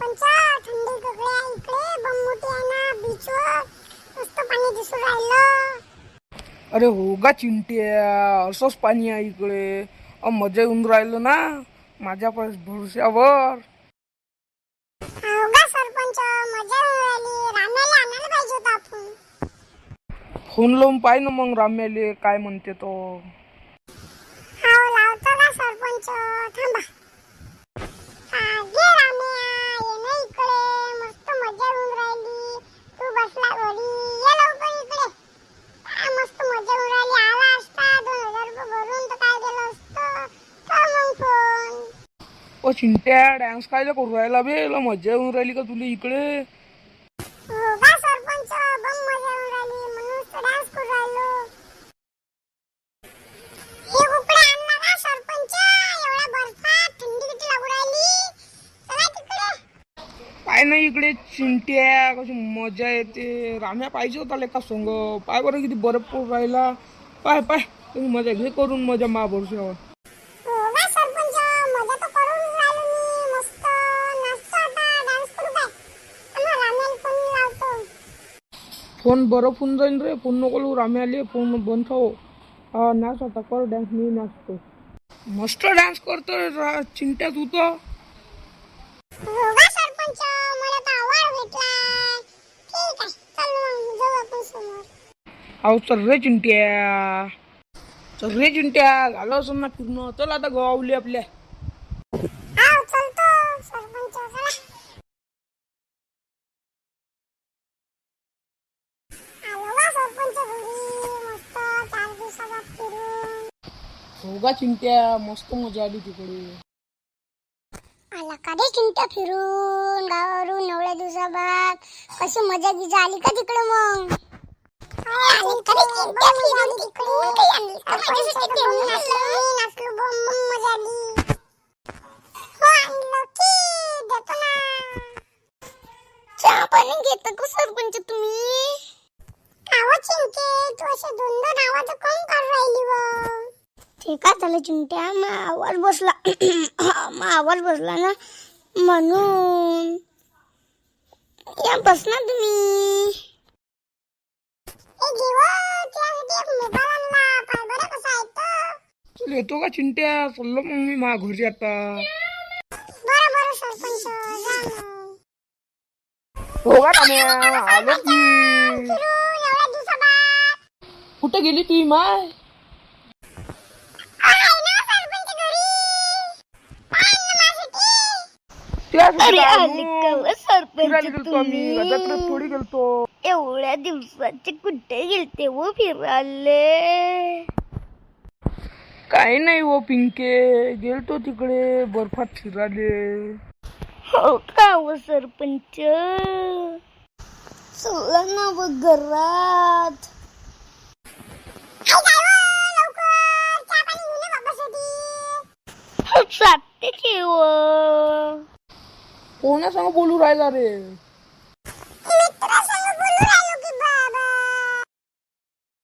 सरपंच थंडी गगळ्या इकडे बममोठी आहे ना बीचवर मस्त पाणी दिसून राहिलं. अरे हो गा चिंट्या, असंच पाणी आहे इकडे. मजा येऊन राहिलं ना माझ्या भरोश्यावर. हो गा सरपंच मजा येऊन राहिली. राम्याला आणायला पाहिजे होतं आपण. फोन लावून पाय ना मग राम्याले काय म्हणते तो. हो लावतो ना सरपंच थांबा. घे राम्या ये ना इकडे मस्त मजा येऊन राहिली. तू बसला घरी ये लवकर इकडे. काय मस्त मजा येऊन राहिली. आला असता 2000 रुपये भरून तर काय गेलं असतं. कर मग फोन. ओ चिंट्या डान्स काय करू राहिला बे, मजा येऊन राहिली का तुला इकडे. हो का सरपंच बम मजा येऊन राहिली म्हणून तर डान्स करू राहिलो. हे कुकडे आणला का सरपंच. एवढ्या बर्फात थंडी किती लागू राहिली. चला तिकडे. पाय नाही इकडे चिंट्या कशी मजा येते. राम्या पाहिजे होता लेका संग. पाय बरं किती बरफ पडून राहिला. पाय पाय तुम्ही मजा घे करून मजा मा भरोश्यावर. हो का सरपंच मजा तर करून राहिलो मी मस्त नाचतो आता डान्स करू काय. थांबा राम्याला फोन लावतो. फोन बरफ होऊन जाईल रे. फोन नको लावू राम्याले. फोन बंद ठेव. हा नाच आता कर डान्स. मी नाचतो. मस्त डान्स करतो रे चिंट्या तू तर. हो का सरपंच मला तर आवड भेटला. ठीक आहे चल मग जाऊ आपण समोर. अहो चल रे चिंट्या. चल रे चिंट्या झालं असं ना फिरणं. चल आता गावली आपल्या. हा चलतो सरपंच चला. आलो का सरपंच घरी मस्त 4 दिवसाचा फिरून. हो गा चिंट्या मस्त मजा आली तिकडे. आला का रे चिंट्या फिरून गावावरून 9 दिवसाबाद. कशी मजा गिजा आली का तिकडे मग. आले का रे चिंट्या फिरून तिकडे. नाचलो बम मजा आली. हो आणलं की देतो ना. चहा पाणी घेता का सरपंच तुम्ही. आवाज चिंटे तू असे 2-2 आवाज कोण कर राहिली व. ठीक आहे चला चिंट्या मग आवाज बसला. मग आवाज बसला ना म्हणून या बस ना तुम्ही. चल येतो का चिंट्या. चाललो मग मी मा घरी आता. बरं सरपंच जा मग. हो का राम्या आलो की. फिरून एवढ्या दिवसाबाद. कुठे गेली तुझी माय. आहे ना सरपंच घरी. काय आणलं माझ्यासाठी. त्यासाठी आले का व फिरायला सरपंच गेलतो आम्ही. तुम्ही. जत्रेत थोडी गेलतो. एवढ्या दिवसाचे कुठे गेलते व फिरायले. काही नाही वो पिंके. गेलतो तिकडे बर्फात फिरायले. हो का व सरपंच. चला ना व घरात. चालते की व. कोणा सांग बोलू राहिला रे.